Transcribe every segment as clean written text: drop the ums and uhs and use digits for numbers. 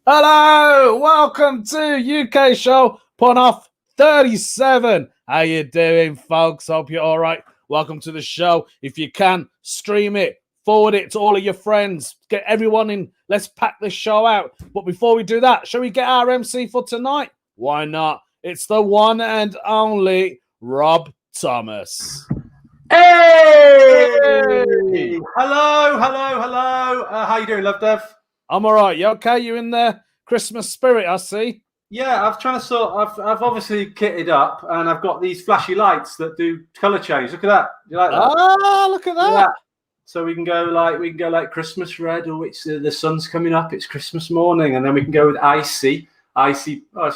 Hello, welcome to UK Show Punoff 37. How you doing, folks? Hope you're all right. Welcome to the show. If you can, stream it, forward it to all of your friends, get everyone in. Let's pack this show out. But before we do that, shall we get our MC for tonight? Why not? It's the one and only Rob Thomas. Hey! Hello. How you doing, Love Dev? I'm all right. You okay? You in the Christmas spirit, I see. Yeah, I've obviously kitted up, and I've got these flashy lights that do color change. Look at that. You like that? Ah, look at that. Yeah. So we can go like Christmas red, or it's the sun's coming up. It's Christmas morning, and then we can go with icy. Oh, it's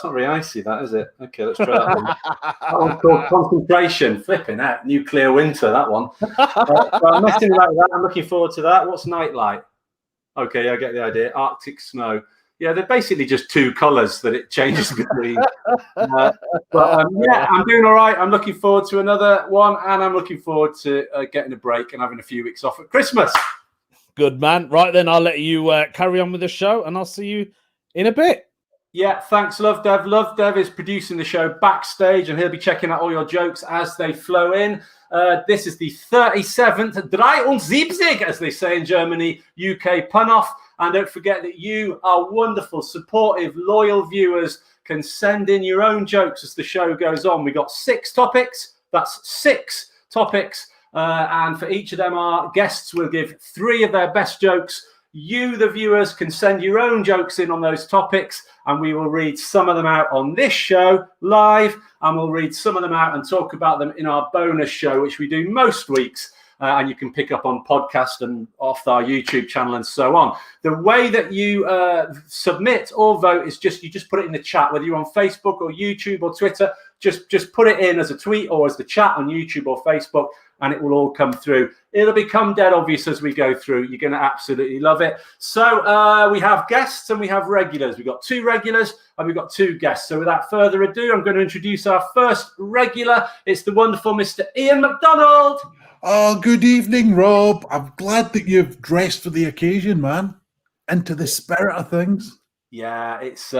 not very icy, that is it? Okay, let's try that one. That one's called concentration. Flipping out, nuclear winter. That one. I'm messing like that. I'm looking forward to that. What's nightlight? Okay, I get the idea. Arctic snow. Yeah, they're basically just two colours that it changes between. Yeah, I'm doing all right. I'm looking forward to another one, and I'm looking forward to getting a break and having a few weeks off at Christmas. Good man. Right then, I'll let you carry on with the show, and I'll see you in a bit. Yeah, thanks, Love Dev. Love Dev is producing the show backstage, and he'll be checking out all your jokes as they flow in. This is the 37th 73, as they say in Germany, UK Punoff. And don't forget that you, our wonderful, supportive, loyal viewers, can send in your own jokes as the show goes on. We got 6 topics. That's 6 topics. And for each of them, our guests will give 3 of their best jokes. You, the viewers, can send your own jokes in on those topics, and we will read some of them out on this show live, and we'll read some of them out and talk about them in our bonus show, which we do most weeks, and you can pick up on podcast and off our YouTube channel and so on. The way that you submit or vote is you just put it in the chat, whether you're on Facebook or YouTube or Twitter. Just put it in as a tweet or as the chat on YouTube or Facebook, and it will all come through. It'll become dead obvious as we go through. You're going to absolutely love it. So we have guests and we have regulars. We've got 2 regulars and we've got 2 guests. So without further ado, I'm going to introduce our first regular. It's the wonderful Mr. Ian McDonald. Oh, good evening, Rob. I'm glad that you've dressed for the occasion, man. Into the spirit of things. Yeah, it's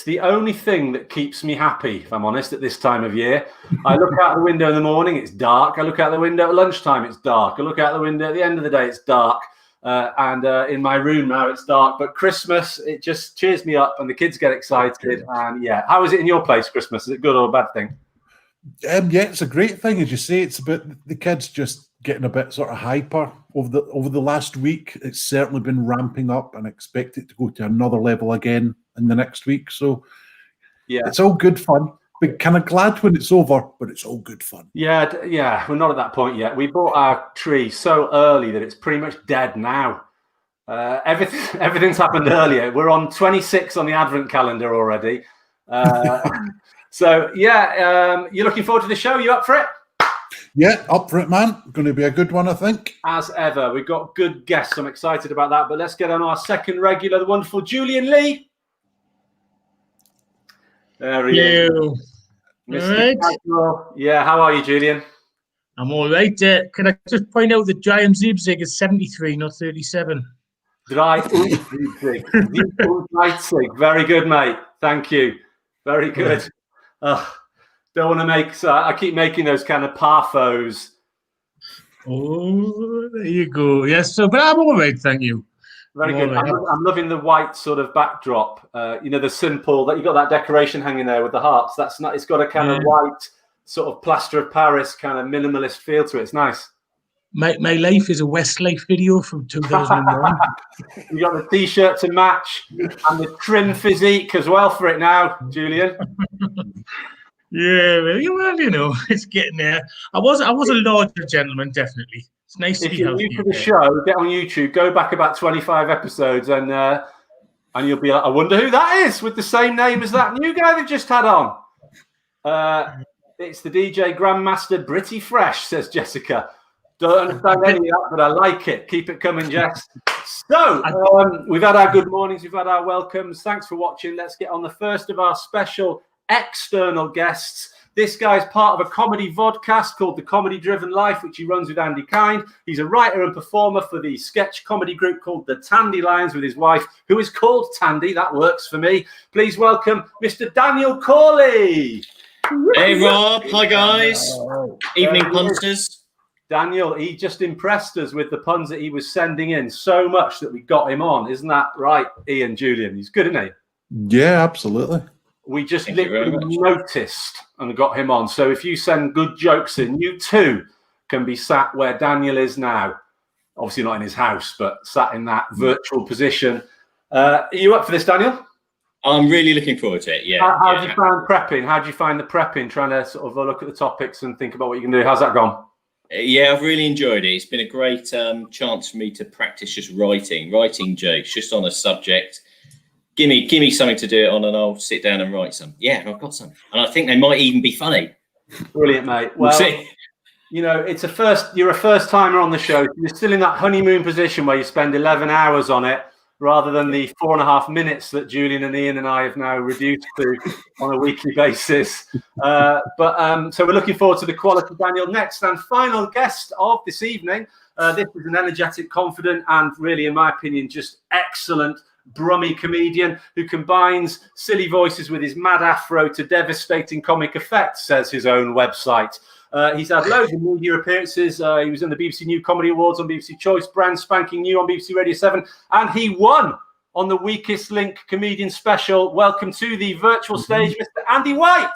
the only thing that keeps me happy, if I'm honest, at this time of year. I look out the window in the morning, it's dark. I look out the window at lunchtime, it's dark. I look out the window at the end of the day, it's dark. And in my room now, it's dark. But Christmas, it just cheers me up, and the kids get excited. And yeah, how is it in your place, Christmas? Is it good or a bad thing? Yeah, it's a great thing, as you say. It's about the kids just getting a bit sort of hyper over the last week. It's certainly been ramping up, and I expect it to go to another level again in the next week. So yeah, it's all good fun. But kind of glad when it's over, but it's all good fun. Yeah, we're not at that point yet. We bought our tree so early that it's pretty much dead now. Everything's happened earlier. We're on 26 on the Advent calendar already. So yeah, you're looking forward to the show? You up for it? Yeah, up for it, man. Going to be a good one, I think. As ever, we've got good guests. I'm excited about that. But let's get on our second regular, the wonderful Julian Lee. There he is. Mr. Right. Yeah, how are you, Julian? I'm all right. Can I just point out that Giant Zibzig is 73, not 37? Zibzig. Very good, mate. Thank you. Very good. Don't want to make. So I keep making those kind of parfos. Oh, there you go. Yes, but I'm all right. Thank you. Very good. Right. I'm loving the white sort of backdrop. The simple that you got that decoration hanging there with the hearts. That's not. It's got a kind of white sort of plaster of Paris kind of minimalist feel to it. It's nice. My life is a Westlife video from 2001. You got the t-shirt to match and the trim physique as well for it now, Julian. Yeah, well, it's getting there. I was a larger gentleman, definitely. It's nice to be healthy. If you're new to the show, get on YouTube, go back about 25 episodes, and you'll be like, I wonder who that is with the same name as that new guy they've just had on. It's the DJ Grandmaster Britty Fresh, says Jessica. Don't understand any of that, but I like it. Keep it coming, Jess. So, we've had our good mornings, we've had our welcomes. Thanks for watching. Let's get on the first of our special external guests. This guy's part of a comedy vodcast called The Comedy Driven Life, which he runs with Andy Kind. He's a writer and performer for the sketch comedy group called The Tandy Lions with his wife, who is called Tandy. That works for me. Please welcome Mr. Daniel Corley. Hey, Rob. Hi, guys. Evening, punters. Daniel, he just impressed us with the puns that he was sending in so much that we got him on. Isn't that right, Ian Julian? He's good, isn't he? Yeah, absolutely. We just Thank you very literally much. noticed and got him on. So if you send good jokes in, you too can be sat where Daniel is now. Obviously not in his house, but sat in that virtual position. Are you up for this, Daniel? I'm really looking forward to it. Yeah. How did you find prepping? How did you find the prepping, trying to sort of look at the topics and think about what you can do? How's that gone? Yeah, I've really enjoyed it. It's been a great chance for me to practice just writing jokes, just on a subject. Give me something to do it on, and I'll sit down and write some. Yeah, and I've got some, and I think they might even be funny. Brilliant, mate. We'll see. You know, it's a first. You're a first timer on the show. You're still in that honeymoon position where you spend 11 hours on it, rather than the 4.5 minutes that Julian and Ian and I have now reduced to on a weekly basis. So we're looking forward to the quality. Daniel, next and final guest of this evening. This is an energetic, confident, and really, in my opinion, just excellent Brummy comedian who combines silly voices with his mad afro to devastating comic effect, says his own website. He's had loads of media appearances. He was in the BBC New Comedy Awards on BBC Choice, brand spanking new on BBC Radio 7, and he won on the Weakest Link Comedian Special. Welcome to the virtual stage, Mr. Andy White,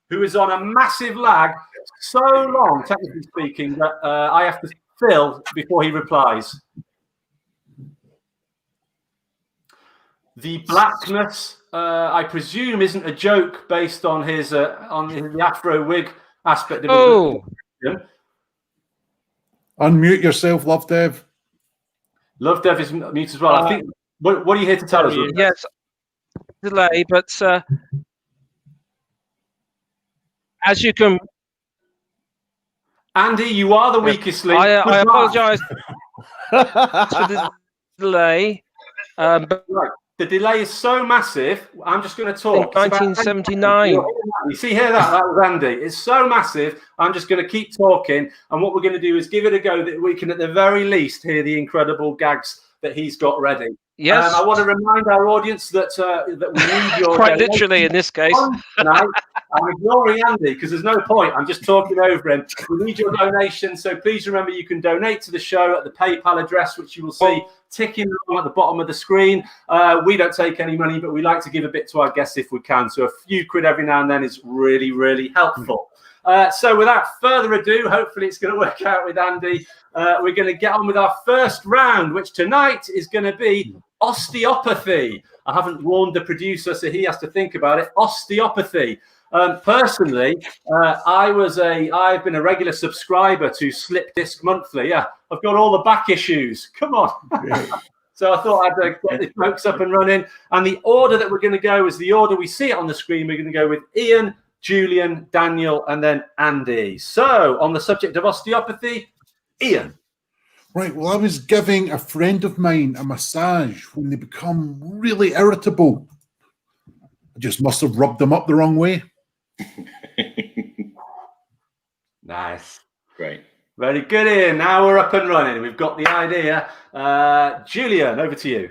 who is on a massive lag, so long, technically speaking, that I have to fill before he replies. The blackness, I presume, isn't a joke based on his the afro wig aspect of his Unmute yourself, Love Dev. Love Dev is mute as well. I think. What are you here to tell us? Love Dev? Yes, delay, but as you can, Andy, you are the weakest link. I apologise for the delay. But Right. The delay is so massive. I'm just going to talk. I think 1979. You see here that was Andy. It's so massive. I'm just going to keep talking, and what we're going to do is give it a go that we can, at the very least, hear the incredible gags that he's got ready. Yes, I want to remind our audience that that we need your quite literally in this case. Tonight. I'm ignoring Andy because there's no point. I'm just talking over him. We need your donation, so please remember you can donate to the show at the PayPal address, which you will see ticking along at the bottom of the screen. We don't take any money, but we like to give a bit to our guests if we can. So a few quid every now and then is really, really helpful. So without further ado, hopefully it's going to work out with Andy. We're going to get on with our first round, which tonight is going to be osteopathy. I haven't warned the producer, so he has to think about it. Osteopathy. Personally, I've been a regular subscriber to Slip Disc Monthly. Yeah, I've got all the back issues. Come on. So I thought I'd get the jokes up and running. And the order that we're going to go is the order we see it on the screen. We're going to go with Ian, Julian, Daniel, and then Andy. So on the subject of osteopathy, Ian. Right, well, I was giving a friend of mine a massage when they become really irritable. I just must have rubbed them up the wrong way. Nice. Great. Very good, Ian. Now we're up and running. We've got the idea. Julian, over to you.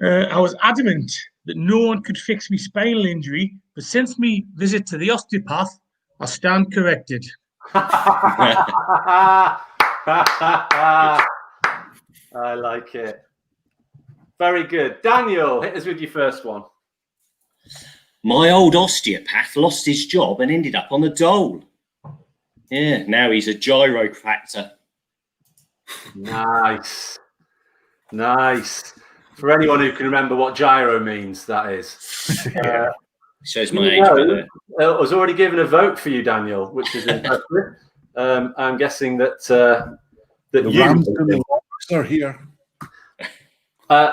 I was adamant that no one could fix me spinal injury, but since me visit to the osteopath, I stand corrected. I like it. Very good. Daniel, hit us with your first one. My old osteopath lost his job and ended up on the dole. Yeah, now he's a gyropractor. Nice. Nice. For anyone who can remember what gyro means, that is. Shows my age. Doesn't it? I was already given a vote for you, Daniel, which is impressive. I'm guessing that The Rams and the Locks are here.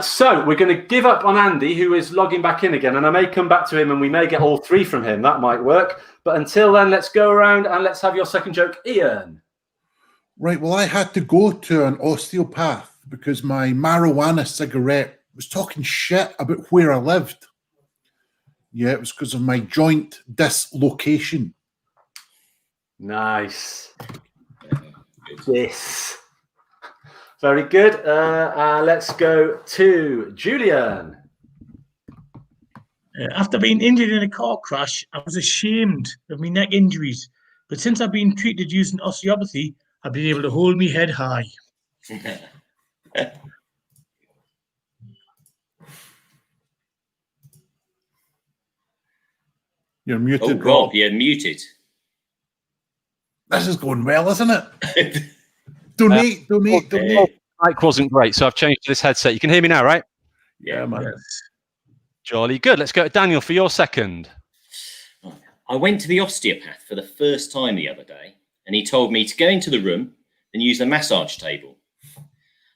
So we're going to give up on Andy, who is logging back in again, and I may come back to him and we may get all three from him. That might work. But until then, let's go around and let's have your second joke, Ian. Right, well, I had to go to an osteopath because my marijuana cigarette was talking shit about where I lived. Yeah, it was because of my joint dislocation. Nice. Yes. Very good. Let's go to Julian. After being injured in a car crash, I was ashamed of my neck injuries. But since I've been treated using osteopathy, I've been able to hold my head high. You're muted, Oh, Rob. Rob, you're muted. This is going well, isn't it? Donate. Mic wasn't great, so I've changed to this headset. You can hear me now, right? Yeah, man. Yes. Jolly good. Let's go to Daniel for your second. I went to the osteopath for the first time the other day, and he told me to go into the room and use the massage table.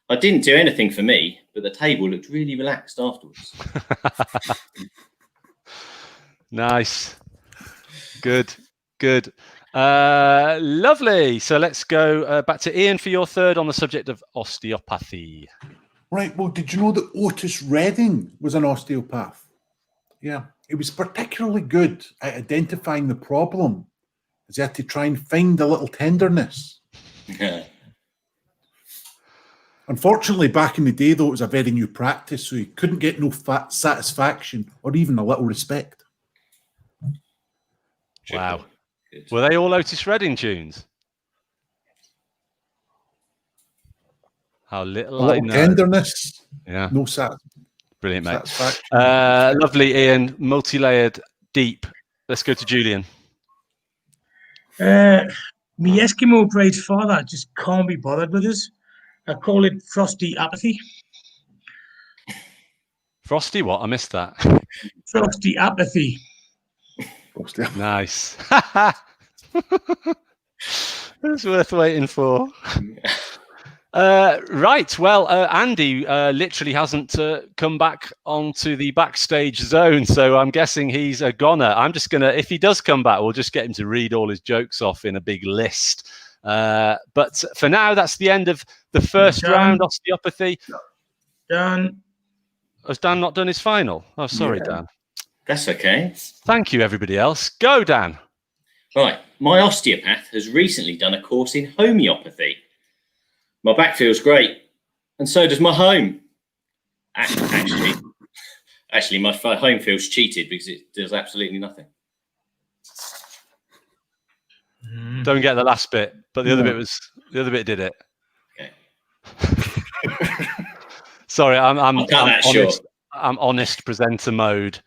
I didn't do anything for me, but the table looked really relaxed afterwards. Nice. Good. Lovely. So let's go back to Ian for your third on the subject of osteopathy. Right. Well, did you know that Otis Redding was an osteopath? Yeah. He was particularly good at identifying the problem, as he had to try and find a little tenderness. Unfortunately, back in the day, though, it was a very new practice, so he couldn't get no satisfaction or even a little respect. Wow. Good. Were they all Otis Redding tunes? How A little I little know. tenderness, Yeah, no brilliant, mate. satisfaction. Lovely, Ian. Multi-layered, deep. Let's go to Julian. Me Eskimo braid's father just can't be bothered with us. I call it frosty apathy. Frosty, what? I missed that. Frosty apathy. Nice. That's worth waiting for. Right. Well, Andy literally hasn't come back onto the backstage zone, so I'm guessing he's a goner. I'm just going to, if he does come back, we'll just get him to read all his jokes off in a big list. But for now, that's the end of the first round, osteopathy. Dan. Has Dan not done his final? Oh, sorry, Dan. That's okay. Thank you, everybody else. Go, Dan. Right. My osteopath has recently done a course in homeopathy. My back feels great, and so does my home. Actually, my home feels cheated because it does absolutely nothing. Don't get the last bit, but the other bit did it. Okay. Sorry, I'm I'll cut that short. I'm honest presenter mode.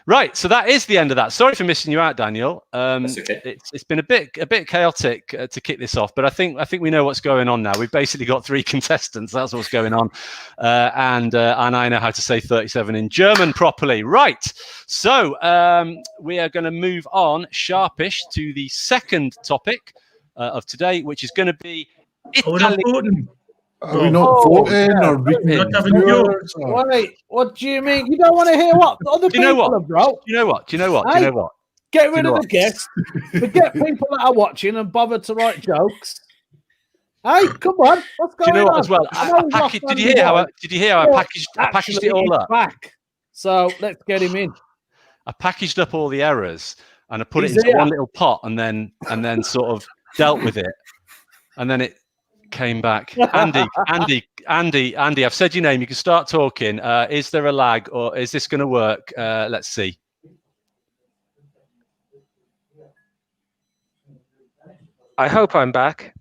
Right, so that is the end of that. Sorry for missing you out, Daniel. That's okay. It's been a bit chaotic to kick this off, but I think we know what's going on now. We've basically got 3 contestants. That's what's going on, and I know how to say 37 in German properly. Right, so we are going to move on sharpish to the second topic of today, which is going to be Italy. Are we not voting or reading? Not having yours. Wait, what do you mean? You don't want to hear what other people have wrote? Do you know what? Get rid of the guests. Forget people that are watching and bother to write jokes. Hey, come on. What's going on? Do you know what as well? Did you hear how I packaged it all up? Back. So let's get him in. I packaged up all the errors and I put it into one little pot and then sort of dealt with it. And then it came back. Andy, I've said your name. You can start talking. Is there a lag or is this going to work? Let's see. I hope I'm back.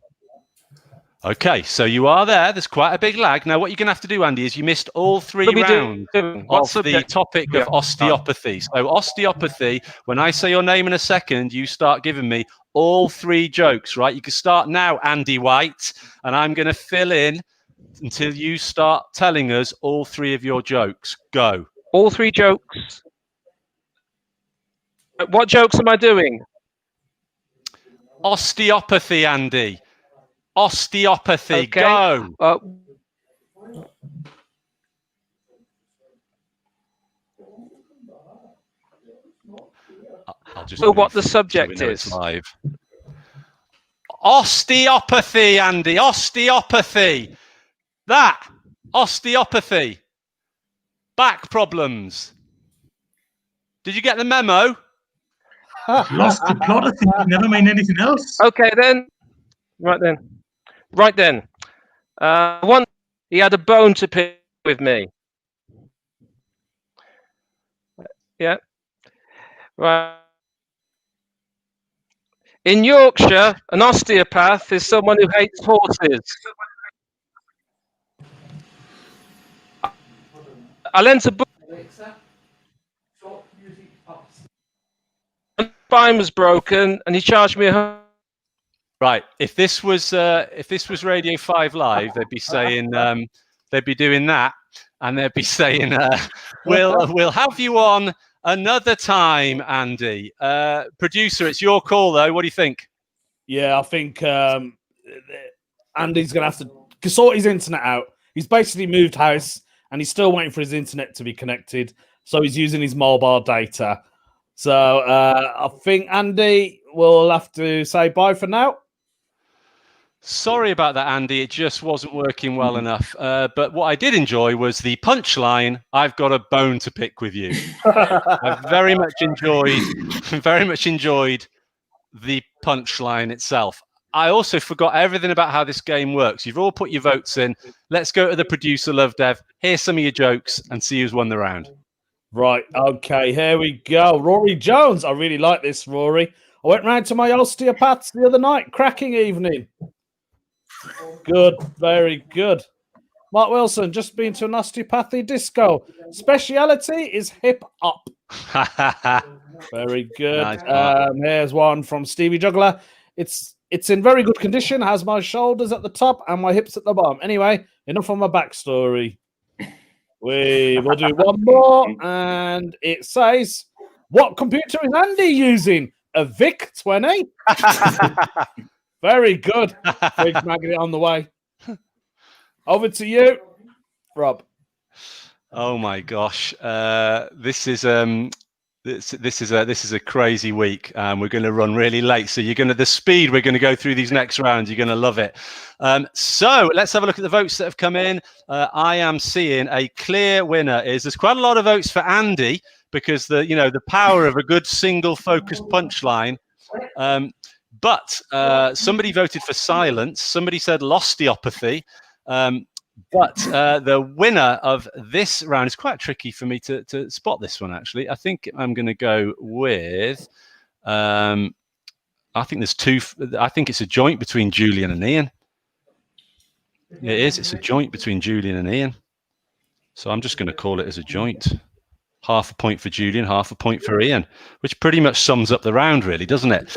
Okay, so you are there. There's quite a big lag. Now, what you're going to have to do, Andy, is you missed all 3 rounds of the topic of osteopathy. So osteopathy, when I say your name in a second, you start giving me all 3 jokes, right? You can start now, Andy White, and I'm going to fill in until you start telling us all 3 of your jokes. Go. All 3 jokes. What jokes am I doing? Osteopathy, Andy. Osteopathy. Okay. Go. I'll just So what the subject is? Live. Osteopathy, Andy. Osteopathy. That. Osteopathy. Back problems. Did you get the memo? Lost the plot of things. Never mind anything else. Okay then. Right then. One, he had a bone to pick with me. Yeah. Right. In Yorkshire, an osteopath is someone who hates horses. I lent a book. My spine was broken, and he charged me Right. If this was Radio 5 Live, they'd be saying they'd be doing that, and they'd be saying, "We'll have you on another time, Andy." Producer, it's your call though. What do you think? Yeah, I think Andy's going to have to sort his internet out. He's basically moved house and he's still waiting for his internet to be connected. So he's using his mobile data. So I think Andy will have to say bye for now. Sorry about that, Andy. It just wasn't working well enough. But what I did enjoy was the punchline. I've got a bone to pick with you. I very much enjoyed the punchline itself. I also forgot everything about how this game works. You've all put your votes in. Let's go to the producer, Love Dev. Here's some of your jokes and see who's won the round. Right. Okay. Here we go. Rory Jones. I really like this, Rory. I went round to my osteopaths the other night. Cracking evening. Good. Very good. Mark Wilson, just been to an osteopathy disco. Speciality is hip hop. Very good. Nice, here's one from Stevie Juggler. It's in very good condition. Has my shoulders at the top and my hips at the bottom. Anyway, enough on my backstory. We will do one more, and it says, "What computer is Andy using? A VIC 20?" Very good. Big magnet on the way. Over to you, Rob. Oh my gosh, this is a crazy week. We're going to run really late, so the speed we're going to go through these next rounds. You're going to love it. So let's have a look at the votes that have come in. I am seeing a clear winner. There's quite a lot of votes for Andy because the power of a good single focused punchline. But somebody voted for silence. Somebody said losteopathy. But the winner of this round is quite tricky for me to spot this one, actually. I think I'm going to go with, I think it's a joint between Julian and Ian. It is. It's a joint between Julian and Ian. So I'm just going to call it as a joint. Half a point for Julian, half a point for Ian, which pretty much sums up the round, really, doesn't it?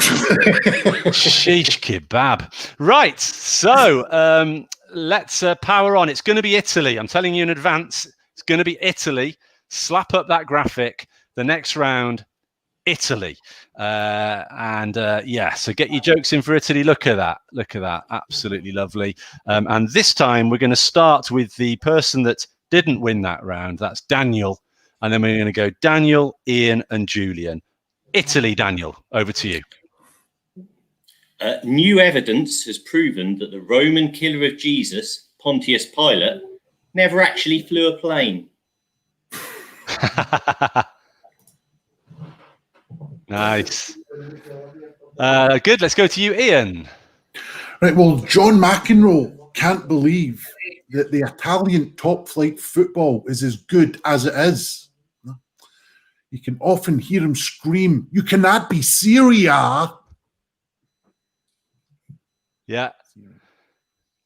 Sheesh kebab. Right. So let's power on. It's going to be Italy. I'm telling you in advance. It's going to be Italy. Slap up that graphic. The next round, Italy. So get your jokes in for Italy. Look at that. Look at that. Absolutely lovely. And this time we're going to start with the person that didn't win that round. That's Daniel. And then we're going to go Daniel, Ian, and Julian. Italy, Daniel, over to you. New evidence has proven that the Roman killer of Jesus, Pontius Pilate, never actually flew a plane. Nice. Good. Let's go to you, Ian. Right. Well, John McEnroe can't believe that the Italian top flight football is as good as it is. You can often hear him scream, "You cannot be Syria." Yeah.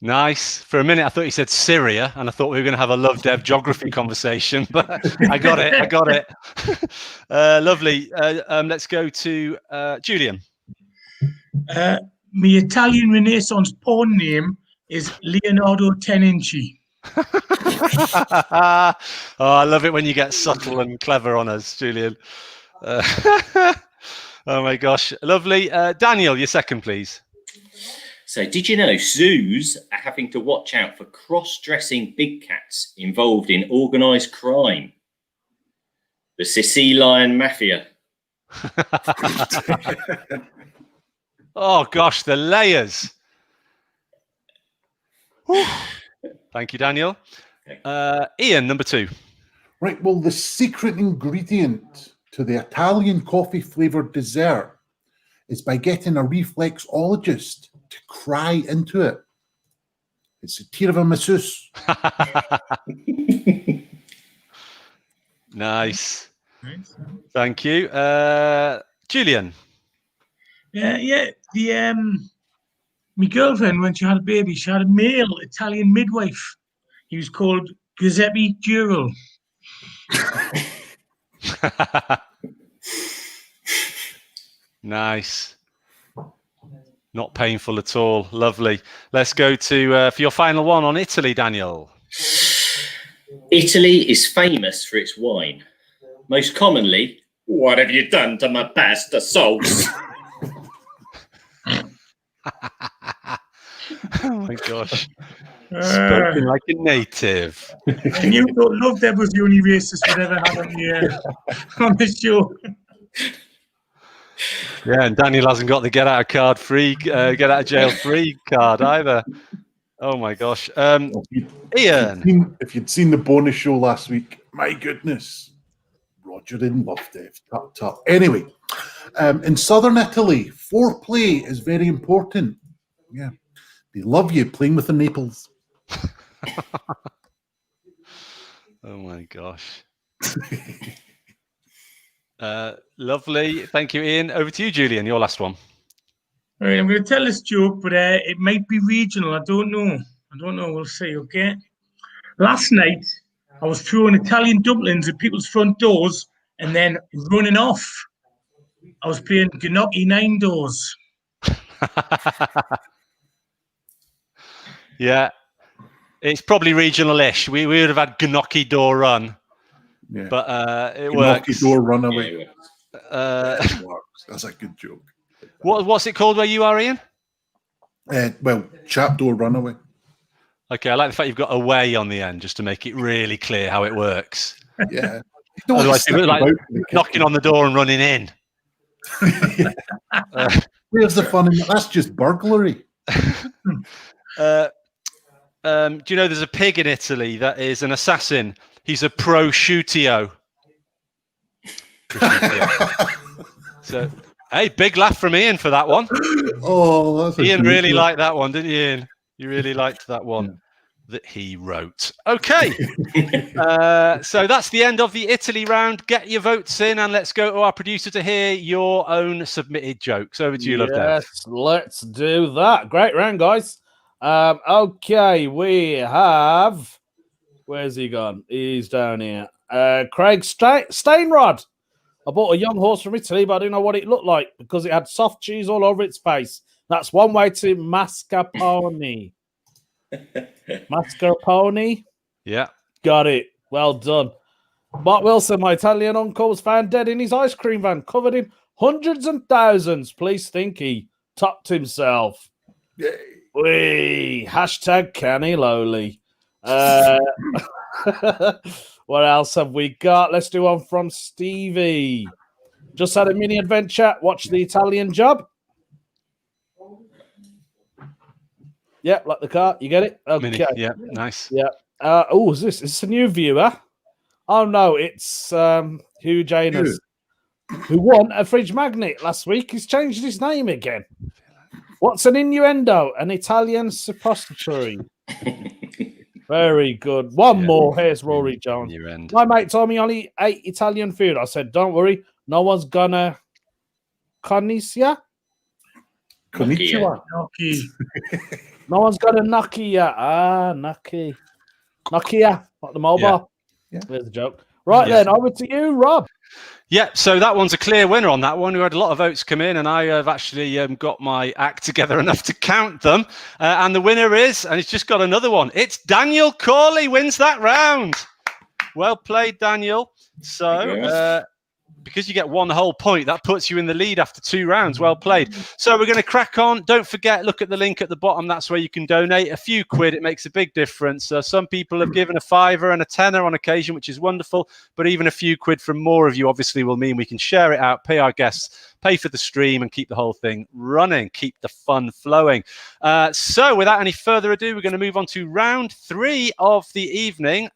Nice. For a minute, I thought you said Syria, and I thought we were going to have a Love Dev geography conversation, but I got it. Lovely. Let's go to Julian. My Italian Renaissance porn name is Leonardo Teninci. Oh, I love it when you get subtle and clever on us, Julian. Oh my gosh. Lovely. Daniel, your second, please. So did you know zoos are having to watch out for cross-dressing big cats involved in organised crime? The Sicilian Mafia. Oh gosh, the layers. Thank you, Daniel. Ian, number two. Right. Well, the secret ingredient to the Italian coffee flavored dessert is by getting a reflexologist to cry into it. It's a tiramisu. Nice. Thank you. Julian. Yeah. My girlfriend, when she had a baby, she had a male Italian midwife. He was called Giuseppe Dural. Nice. Not painful at all. Lovely. Let's go to for your final one on Italy, Daniel. Italy is famous for its wine. Most commonly, what have you done to my pasta sauce? Oh my gosh. Spoken like a native. And you don't love Deb was the only racist we'd ever had on the show. Yeah, and Daniel hasn't got the get out of jail free card either. Oh my gosh. Ian. If you'd seen the bonus show last week, my goodness. Roger in love, Dave. Tut, tut. Anyway, in southern Italy, foreplay is very important. Yeah. They love you playing with the Naples. Oh my gosh. Lovely. Thank you, Ian. Over to you, Julian. Your last one. All right, I'm going to tell this joke, but it might be regional. I don't know. We'll see, okay? Last night, I was throwing Italian dumplings at people's front doors and then running off. I was playing Gnocchi 9 Doors. Yeah. It's probably regional-ish. We would have had Gnocchi Door Run. Yeah. But it Gnocchi works. Door Runaway. That works. That's a good joke. What's it called where you are, Ian? Chap Door Runaway. Okay, I like the fact you've got away on the end just to make it really clear how it works. Yeah. Otherwise, it like knocking on the door and running in. Where's the fun in that? That's just burglary. Do you know there's a pig in Italy that is an assassin? He's a prosciutto. So, hey, big laugh from Ian for that one. Oh, that's Ian really liked that one, didn't you, Ian? You really liked that one that he wrote. Okay. So that's the end of the Italy round. Get your votes in and let's go to our producer to hear your own submitted jokes. Over to you, Love Dave. Yes, let's do that. Great round, guys. Okay, we have... Where's he gone? He's down here. Craig Stainrod. I bought a young horse from Italy, but I didn't know what it looked like because it had soft cheese all over its face. That's one way to mascarpone. Mascarpone? Yeah. Got it. Well done. Mark Wilson, my Italian uncle, was found dead in his ice cream van, covered in hundreds and thousands. Police think he topped himself. Wee. Hashtag Canny Lowly. What else have we got? Let's do one from Stevie. Just had a mini adventure. Watch The Italian Job. Yeah, like the car. You get it? Okay. Mini. Yeah, nice. Yeah. Is this a new viewer? Oh no, it's Hugh Janus, who won a fridge magnet last week. He's changed his name again. What's an innuendo? An Italian suppository. Very good. One more. Here's Rory Jones. My mate told me only ate Italian food. I said, don't worry. No one's gonna... Konnichiwa? Konnichiwa. No one's gonna Nokia. Nokia. Nokia. Like the mobile. Yeah. There's the joke. Right then, over to you, Rob. Yeah, so that one's a clear winner on that one. We had a lot of votes come in, and I have actually got my act together enough to count them. And the winner is, and it's just got another one, it's Daniel Corley wins that round. Well played, Daniel. So, because you get one whole point, that puts you in the lead after 2 rounds. Well played. So we're going to crack on. Don't forget, look at the link at the bottom. That's where you can donate a few quid. It makes a big difference. Some people have given a £5 and a £10 on occasion, which is wonderful. But even a few quid from more of you obviously will mean we can share it out, pay our guests, pay for the stream, and keep the whole thing running, keep the fun flowing. So without any further ado, we're going to move on to round 3 of the evening.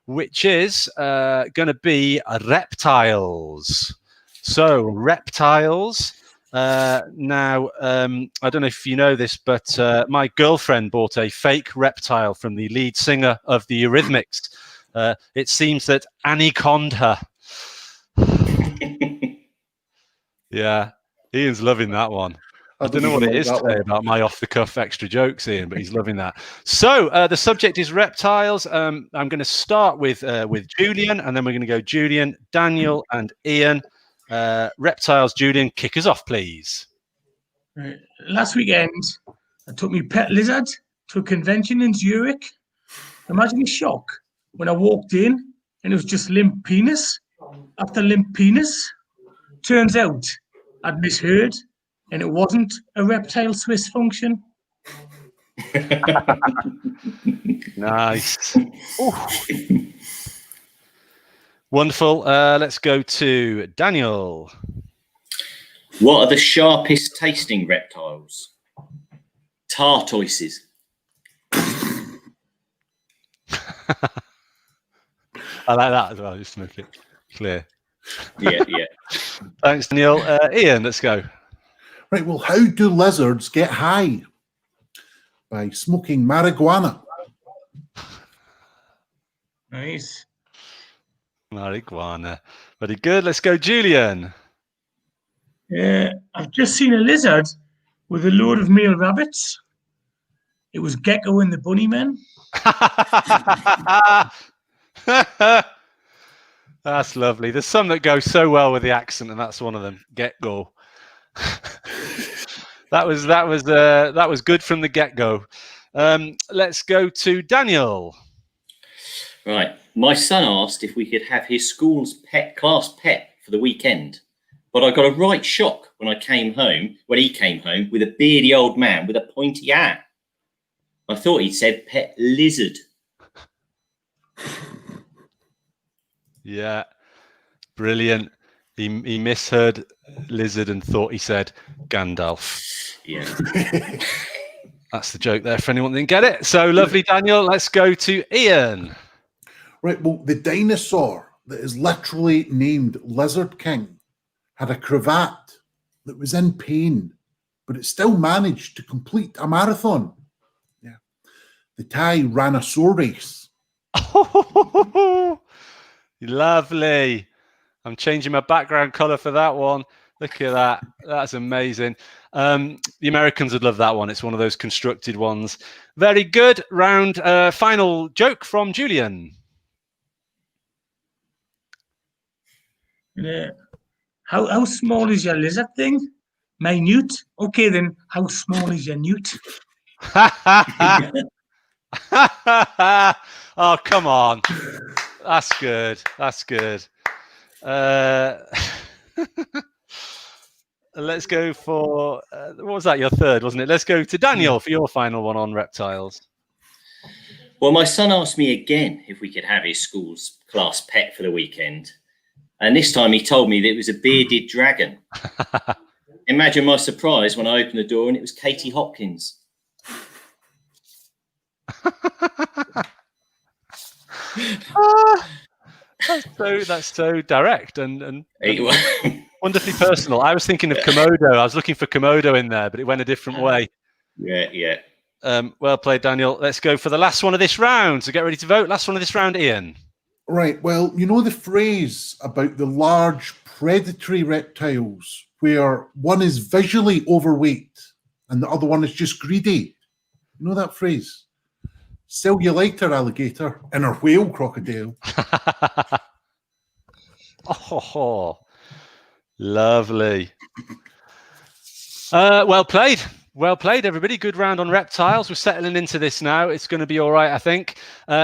which is going to be reptiles. So reptiles. Now, I don't know if you know this, but my girlfriend bought a fake reptile from the lead singer of the Eurythmics. It seems that Annie conned her. Yeah, Ian's loving that one. I don't know what it is today about my off-the-cuff extra jokes, Ian, but he's loving that. So the subject is reptiles. I'm going to start with Julian, and then we're going to go Julian, Daniel, and Ian. Reptiles, Julian, kick us off, please. Right. Last weekend, I took my pet lizard to a convention in Zurich. Imagine the shock when I walked in and it was just limp penis after limp penis. Turns out I'd misheard and it wasn't a reptile Swiss function. Nice. Wonderful. Let's go to Daniel. What are the sharpest tasting reptiles? Tortoises. I like that as well, just to make it clear. Yeah. Thanks, Daniel. Ian, let's go. Right, well, how do lizards get high? By smoking marijuana. Nice. Marijuana. Very good. Let's go, Julian. I've just seen a lizard with a load of male rabbits. It was Gecko and the Bunnymen. That's lovely. There's some that go so well with the accent, and that's one of them. Get-go. that was good from the get-go. Let's go to Daniel. Right. My son asked if we could have his school's class pet for the weekend, but I got a right shock when he came home with a beardy old man with a pointy hat. I thought he'd said pet lizard. Yeah, brilliant. He misheard lizard and thought he said Gandalf. Yeah. That's the joke there for anyone that didn't get it. So lovely, Daniel. Let's go to Ian. Right, well, the dinosaur that is literally named Lizard King had a cravat that was in pain, but it still managed to complete a marathon. Yeah. The Tyrannosaurus. Oh, lovely. I'm changing my background color for that one. Look at that. That's amazing. The Americans would love that one. It's one of those constructed ones. Very good. Round final joke from Julian. How small is your lizard thing? Minute. Okay, then how small is your newt? Oh, come on. That's good. That's good. Let's go for what was that? Your third, wasn't it? Let's go to Daniel for your final one on reptiles. Well, my son asked me again if we could have his school's class pet for the weekend. And this time he told me that it was a bearded dragon. Imagine my surprise when I opened the door and it was Katie Hopkins. That's so direct and wonderfully personal. I was thinking of Komodo. I was looking for Komodo in there, but it went a different way. Yeah. Well played, Daniel. Let's go for the last one of this round. So get ready to vote. Last one of this round, Ian. Right, well, you know the phrase about the large predatory reptiles where one is visually overweight and the other one is just greedy? You know that phrase? Sell you later, alligator, in a whale crocodile. Oh, lovely. Well played. Well played, everybody. Good round on reptiles. We're settling into this now. It's going to be all right, I think.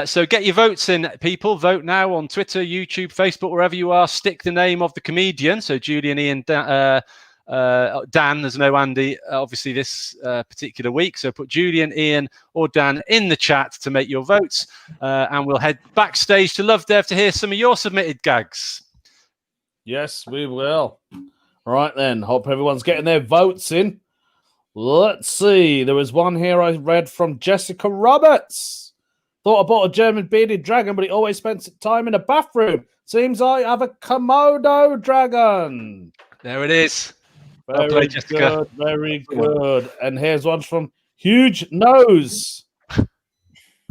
So get your votes in, people. Vote now on Twitter, YouTube, Facebook, wherever you are. Stick the name of the comedian. So Julian, Ian, Dan. There's no Andy, obviously, this particular week. So put Julian, Ian, or Dan in the chat to make your votes. And we'll head backstage to Love Dev to hear some of your submitted gags. Yes, we will. All right, then. Hope everyone's getting their votes in. Let's see. There was one here I read from Jessica Roberts. Thought I bought a German bearded dragon, but he always spends time in a bathroom. Seems I have a Komodo dragon. There it is. Well Very played, Jessica. good, very good. And here's one from Huge Nose.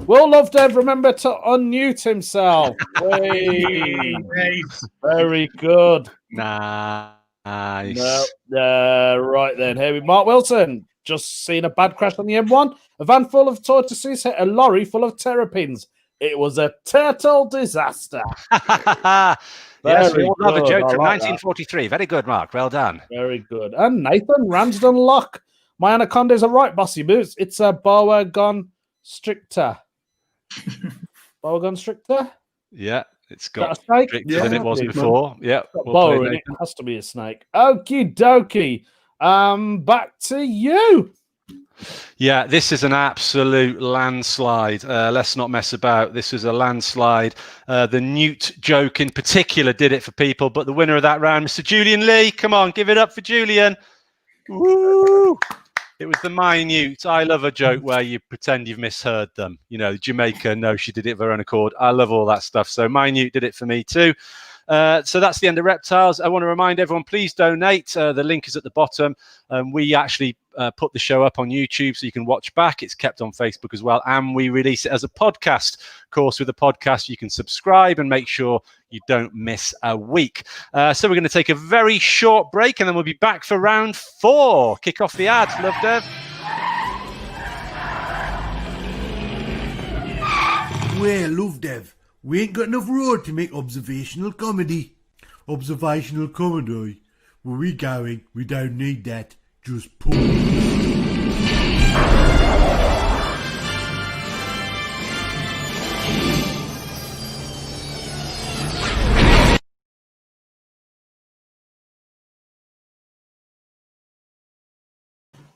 Will Lovedev remember to unmute himself? Very good. Nice. Right then. Here we Mark Wilson. Just seen a bad crash on the M1. A van full of tortoises hit a lorry full of terrapins. It was a turtle disaster. Yes, we all love a good. joke I from like 1943. Very good, Mark. Well done. Very good. And Nathan Ramsden Lock. My anacondas are right, bossy boots. It's a boa constrictor. Boa constrictor? Yeah, it's Is that got a snake? stricter than it was before. Yeah. Boa in it. It has to be a snake. Okie dokie. Back to you. Yeah, this is an absolute landslide. Let's not mess about. This was a landslide. The Newt joke in particular did it for people, but the winner of that round, Mr. Julian Lee. Come on, give it up for Julian. Woo! It was the minute. I love a joke where you pretend you've misheard them. You know, Jamaica, no, she did it of her own accord. I love all that stuff. So minute did it for me too. So that's the end of Reptiles. I want to remind everyone, please donate. The link is at the bottom. We actually put the show up on YouTube so you can watch back. It's kept on Facebook as well. And we release it as a podcast. Of course, with the podcast, you can subscribe and make sure you don't miss a week. So we're going to take a very short break and then we'll be back for round 4. Kick off the ads, Love Dev. Well, Love Dev, we ain't got enough road to make observational comedy. Observational comedy? Where we going? We don't need that. Just pull.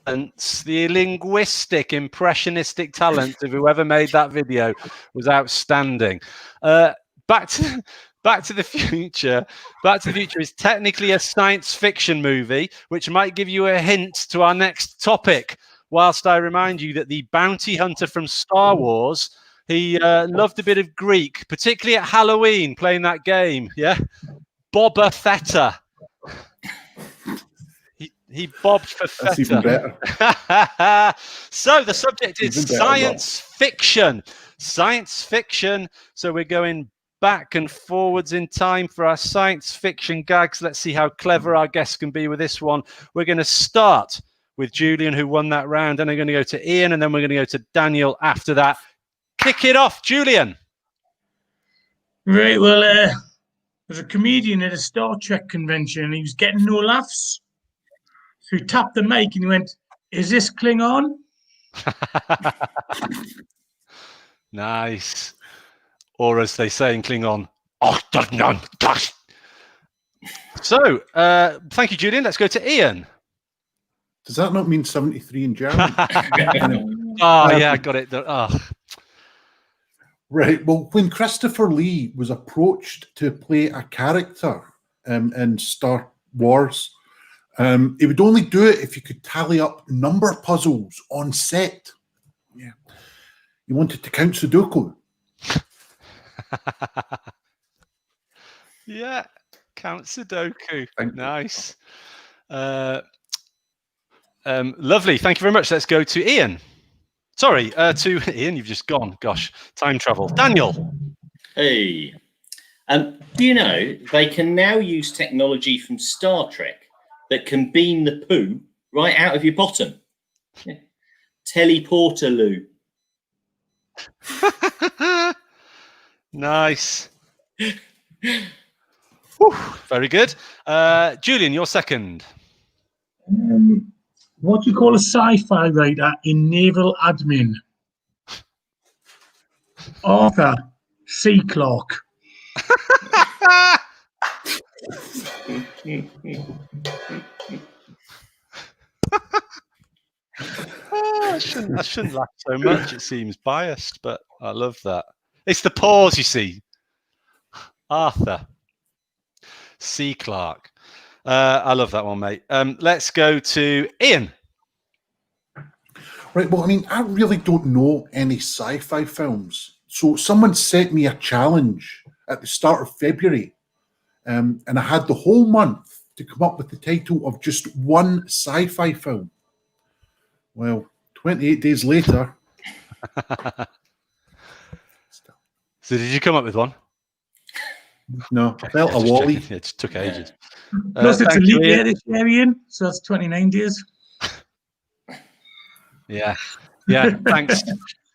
And the linguistic, impressionistic talent of whoever made that video was outstanding. Back to the Future. Back to the Future is technically a science fiction movie, which might give you a hint to our next topic. Whilst I remind you that the bounty hunter from Star Wars, he loved a bit of Greek, particularly at Halloween, playing that game. Yeah, Boba Fetta. He bobbed for feta. That's even better. So the subject is science fiction. Science fiction. So we're going back and forwards in time for our science fiction gags. Let's see how clever our guests can be with this one. We're going to start with Julian, who won that round. Then I'm going to go to Ian, and then we're going to go to Daniel after that. Kick it off, Julian. Right, well, there's a comedian at a Star Trek convention, and he was getting no laughs. So he tapped the mic and he went, "Is this Klingon?" Nice. Or as they say in Klingon, so, thank you, Julian. Let's go to Ian. Does that not mean 73 in German? Oh, yeah, got it. Oh. Right. Well, when Christopher Lee was approached to play a character in Star Wars, he would only do it if you could tally up number puzzles on set. Yeah. He wanted to count Sudoku. Yeah, count Sudoku. Nice. Lovely. Thank you very much. Let's go to Ian. Sorry, to Ian, you've just gone. Gosh, time travel. Daniel. Hey. Do you know they can now use technology from Star Trek that can beam the poo right out of your bottom? Yeah. Teleporter-loo. Nice. Whew, very good. Julian, you're second. What do you call a sci-fi writer in naval admin? Arthur C. Clarke. I shouldn't laugh so much. It seems biased, but I love that. It's the pause, you see. Arthur C. Clarke. I love that one, mate. Let's go to Ian. Right. Well, I mean, I really don't know any sci-fi films, So someone sent me a challenge at the start of February, and I had the whole month to come up with the title of just one sci-fi film. Well, 28 days later. So did you come up with one? No, I felt a Wally. It just took ages. Plus, it's a thank you, leap year Ian. this year, Ian, so that's 29 days. Yeah.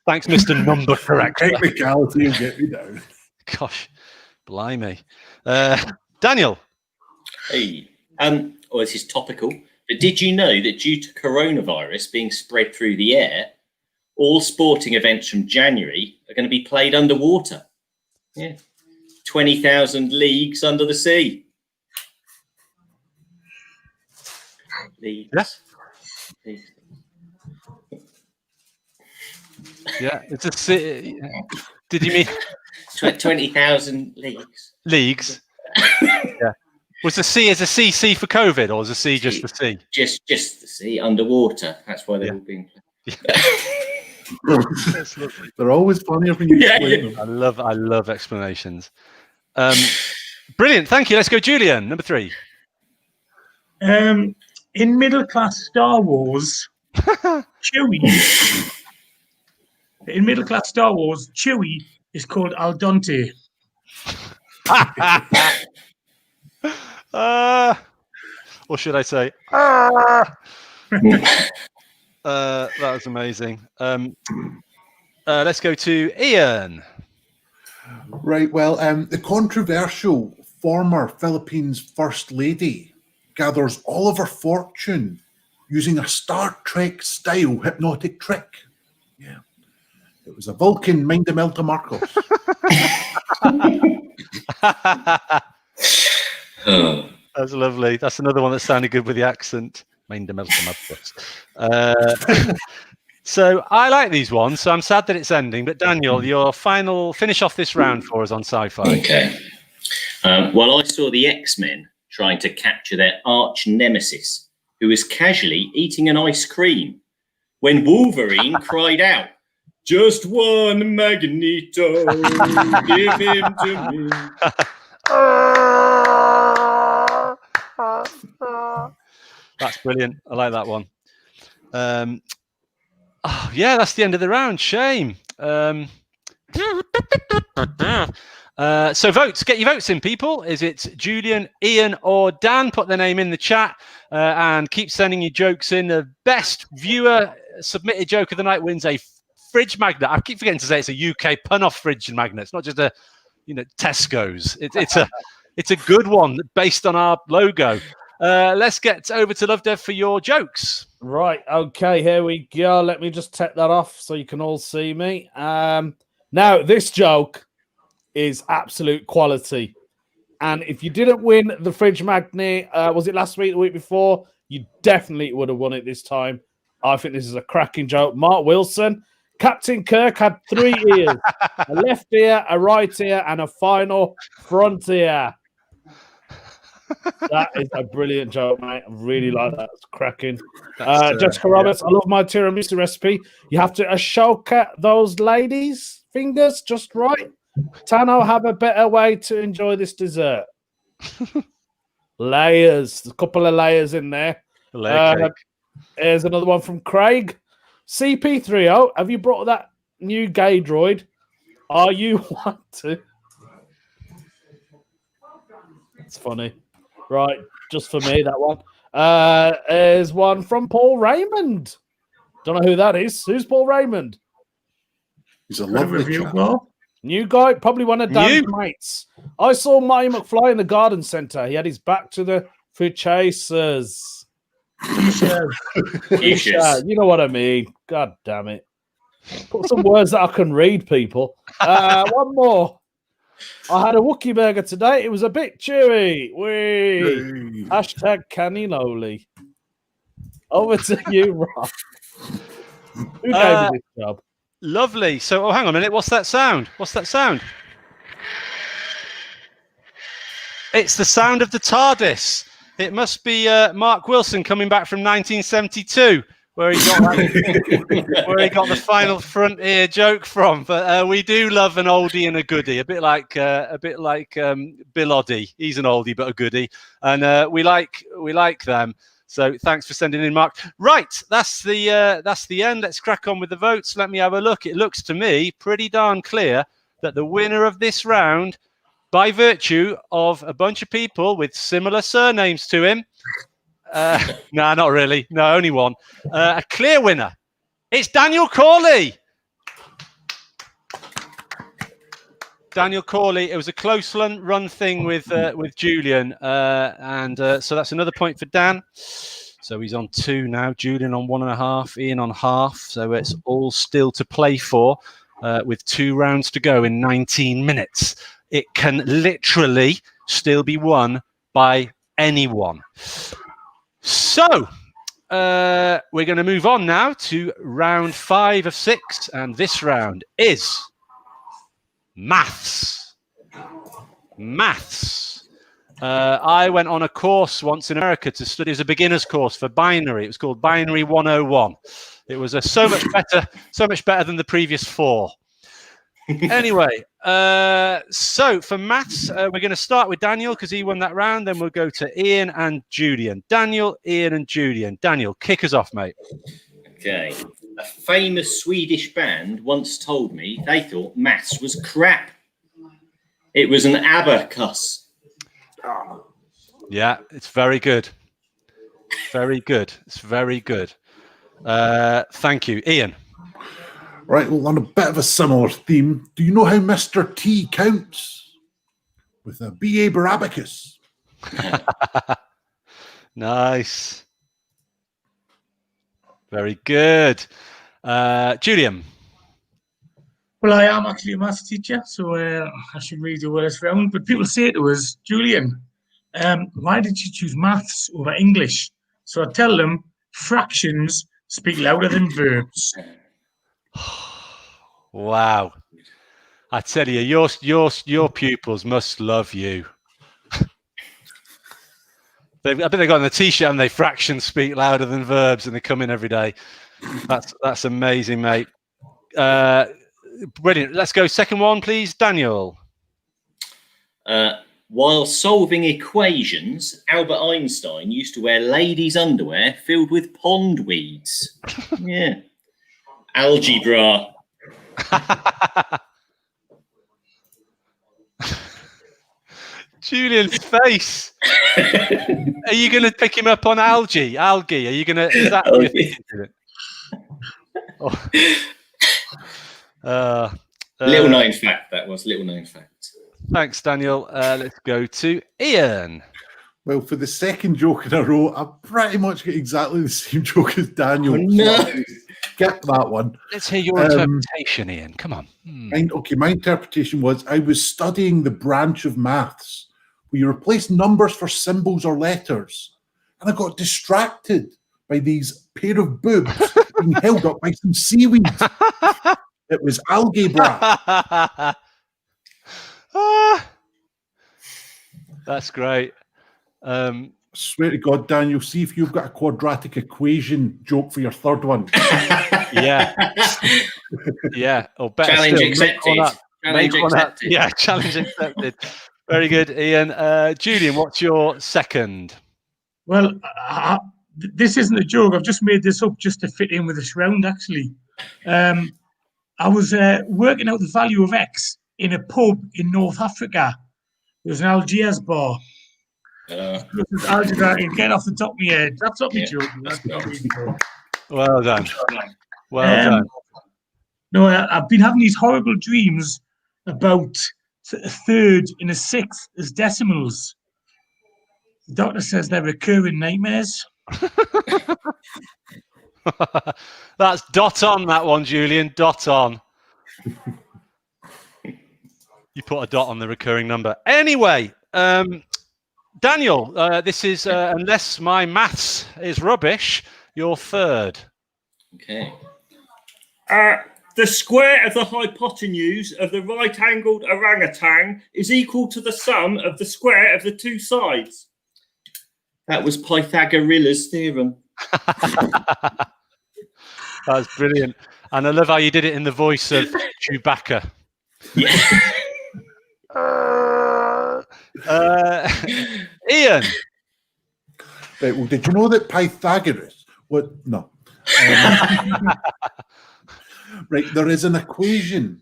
Thanks, Mr. Number Corrector. Technicality will get me down. Gosh, blimey. Daniel. Hey, well, this is topical, but did you know that due to coronavirus being spread through the air, all sporting events from January are going to be played underwater? Yeah. 20,000 leagues under the sea. Leagues. Yes. Leagues. Yeah, it's a sea. Did you mean 20,000 leagues? Leagues? Yeah. Was the sea as a CC for COVID, or was the sea just the sea? Just the sea underwater. That's why they're all being. They're always funnier when you explain them. I love explanations. Brilliant, thank you. Let's go, Julian. Number 3. In middle class Star Wars, Chewie. In middle class Star Wars, Chewie is called Al Dente. Or should I say? That was amazing. Let's go to Ian. Right, well, the controversial former Philippines First Lady gathers all of her fortune using a Star Trek style hypnotic trick. Yeah. It was a Vulcan Mind de Melta Marcos. That's lovely. That's another one that sounded good with the accent. Mind de Melta Marcos. So I like these ones, so I'm sad that it's ending. But Daniel, your finish off this round for us on sci-fi. Okay. Well, I saw the X-Men trying to capture their arch nemesis, who was casually eating an ice cream, when Wolverine cried out, "Just one Magneto, give him to me." That's brilliant. I like that one. Yeah, that's the end of the round. Shame. So votes. Get your votes in, people. Is it Julian, Ian, or Dan? Put their name in the chat and keep sending your jokes in. The best viewer submitted joke of the night wins a fridge magnet. I keep forgetting to say it's a UK pun-off fridge magnet. It's not just a, Tesco's. It's a good one based on our logo. Let's get over to Love Dev for your jokes. Right, okay, here we go. Let me just take that off so you can all see me. Now, this joke is absolute quality. And if you didn't win the fridge magnet, was it last week, the week before? You definitely would have won it this time. I think this is a cracking joke. Mark Wilson, Captain Kirk had 3 ears, a left ear, a right ear, and a final front ear. That is a brilliant joke, mate. I really like that. It's cracking. Jessica Roberts, I love my tiramisu recipe. You have to ashoka those ladies' fingers just right. Tano, have a better way to enjoy this dessert. Layers. A couple of layers in there. Here's another one from Craig. CP30, have you brought that new gay droid? Are you want to? It's funny. Right, just for me, that one. There's one from Paul Raymond. Don't know who that is. Who's Paul Raymond? He's a lovely chap. New guy, probably one of Dan's mates. I saw Marty McFly in the garden centre. He had his back to the food chasers. You know what I mean. God damn it. Put some words that I can read, people. One more. I had a Wookiee burger today. It was a bit chewy. Wee. Hashtag canny lowly. Over to you, Rob. Who gave me this job? Lovely. So, hang on a minute. What's that sound? It's the sound of the TARDIS. It must be Mark Wilson coming back from 1972 where he got the final frontier joke from. But we do love an oldie and a goodie, a bit like Bill Oddie. He's an oldie but a goodie, and we like them. So thanks for sending in, Mark. Right, that's the end. Let's crack on with the votes. Let me have a look. It looks to me pretty darn clear that the winner of this round, by virtue of a bunch of people with similar surnames to him, no, not really. No, only one. A clear winner. It's Daniel Corley. Daniel Corley. It was a close run thing with Julian, and so that's another point for Dan. So he's on 2 now. Julian on 1.5. Ian on half. So it's all still to play for, with 2 rounds to go in 19 minutes. It can literally still be won by anyone. So we're going to move on now to round 5 of 6, and this round is maths. I went on a course once in America to study as a beginner's course for binary. It was called Binary 101. It was so much better than the previous 4. Anyway, so for maths, we're going to start with Daniel because he won that round. Then we'll go to Ian and Julian. Daniel, Ian, and Julian. Daniel, kick us off, mate. Okay. A famous Swedish band once told me they thought maths was crap. It was an abacus. Yeah, it's very good. Very good. It's very good. Thank you, Ian. Right, well, on a bit of a similar theme, do you know how Mr. T counts? With a B.A. Barabacus. Nice. Very good. Julian. Well, I am actually a maths teacher, so I should really do well this round. But people say to us, Julian, why did you choose maths over English? So I tell them, fractions speak louder than verbs. Wow. I tell you, your pupils must love you. I bet they got on the t-shirt and they fractions speak louder than verbs and they come in every day. That's amazing, mate. Brilliant. Let's go second one, please. Daniel. While solving equations, Albert Einstein used to wear ladies' underwear filled with pond weeds. Yeah. Algebra. Julian's face. Are you going to pick him up on algae? Are you going to? Is that what you're thinking? Little known fact, that was. Little known fact. Thanks, Daniel. Let's go to Ian. Well, for the second joke in a row, I pretty much get exactly the same joke as Daniel. Oh, no. So skip that one. Let's hear your interpretation, Ian. Come on. My interpretation was I was studying the branch of maths where you replace numbers for symbols or letters, and I got distracted by these pair of boobs being held up by some seaweed. It was algebra. That's great. Swear to God, Daniel, see if you've got a quadratic equation joke for your third one. Yeah. Yeah. Or better Challenge still, accepted. Challenge accepted. Yeah, challenge accepted. Very good, Ian. Julian, what's your second? Well, this isn't a joke. I've just made this up just to fit in with this round, actually. I was working out the value of X in a pub in North Africa. There was an Algiers bar. Algebra, get off the top of my head. That's not me joking. That's not me joking. Well done. Well done. No, I've been having these horrible dreams about a third and a sixth as decimals. The doctor says they're recurring nightmares. That's dot on, that one, Julian. Dot on. You put a dot on the recurring number. Anyway, Daniel, this is, unless my maths is rubbish, your third. Okay. The square of the hypotenuse of the right-angled orangutan is equal to the sum of the square of the two sides. That was Pythagoras' theorem. That's brilliant. And I love how you did it in the voice of Chewbacca. Yeah. Ian. Right, well, did you know that Pythagoras? What? No. Right, there is an equation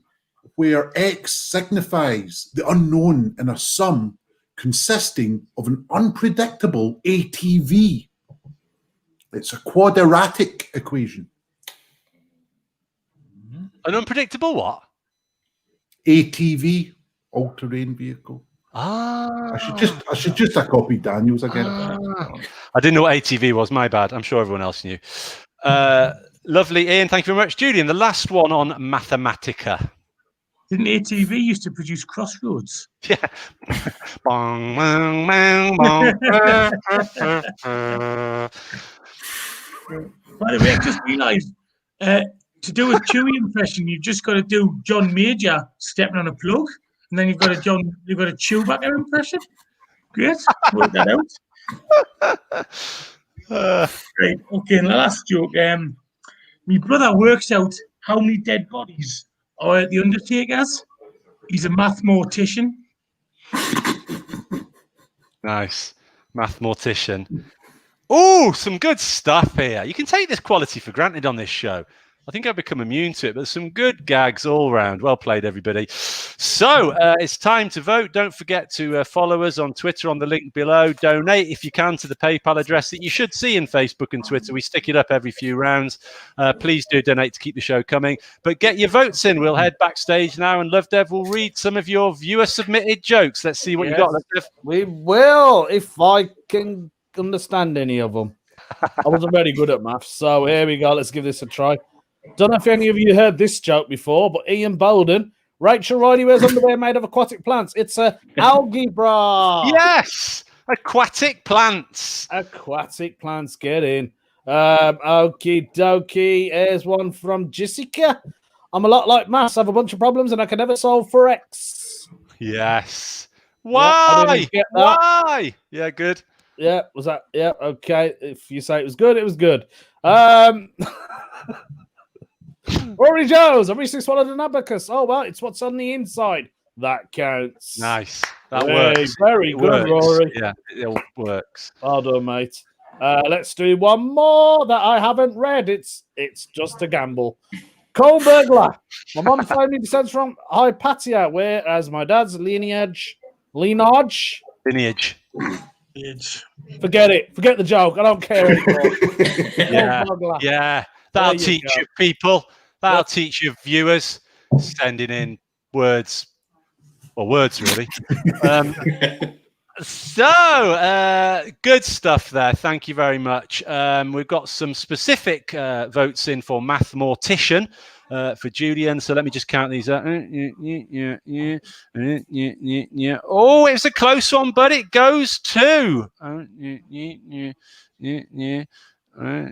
where x signifies the unknown in a sum consisting of an unpredictable ATV. It's a quadratic equation. An unpredictable what? ATV, all-terrain vehicle. Ah. I should just have copied Daniel's again. I didn't know what ATV was. My bad. I'm sure everyone else knew. Lovely, Ian. Thank you very much, Julian. The last one on Mathematica. Didn't ATV used to produce Crossroads? Yeah. Bong, bong, bong, bong. By the way, I just realised to do a Chewie impression, you've just got to do John Major stepping on a plug, and then you've got a Chewbacca impression. Great, work that out. Right, okay. And the last joke. My brother works out how many dead bodies are at the Undertaker's. He's a mathematician. Nice. Mathematician. Oh, some good stuff here. You can take this quality for granted on this show. I think I've become immune to it, but some good gags all round. Well played, everybody. So it's time to vote. Don't forget to follow us on Twitter on the link below. Donate, if you can, to the PayPal address that you should see in Facebook and Twitter. We stick it up every few rounds. Please do donate to keep the show coming. But get your votes in. We'll head backstage now, and Love Dev will read some of your viewer-submitted jokes. Let's see what you got, Love Dev. We will, if I can understand any of them. I wasn't very good at maths, so here we go. Let's give this a try. Don't know if any of you heard this joke before, but Ian Bolden, Rachel Riley wears underwear made of aquatic plants. It's a algebra. Yes, aquatic plants. Aquatic plants, get in. Okie dokie. Here's one from Jessica. I'm a lot like maths. I have a bunch of problems and I can never solve for X. Yes. Why? Yeah, why? Yeah, good. Yeah, was that? Yeah, okay. If you say it was good, it was good. Rory Jones, I recently swallowed an abacus. Oh, well, it's what's on the inside. That counts. Nice. That works. Very good, Rory. Yeah, it works. Well done, mate. Let's do one more that I haven't read. It's just a gamble. Cole Burglar. My mom's family descends from Hypatia, whereas my dad's lineage. Forget it. Forget the joke. I don't care anymore. Yeah. That'll teach you people. That'll teach you viewers. Sending in words. Well, words, really. Good stuff there. Thank you very much. We've got some specific votes in for mathematician for Julian. So let me just count these up. Oh, it's a close one, but it goes to. I'm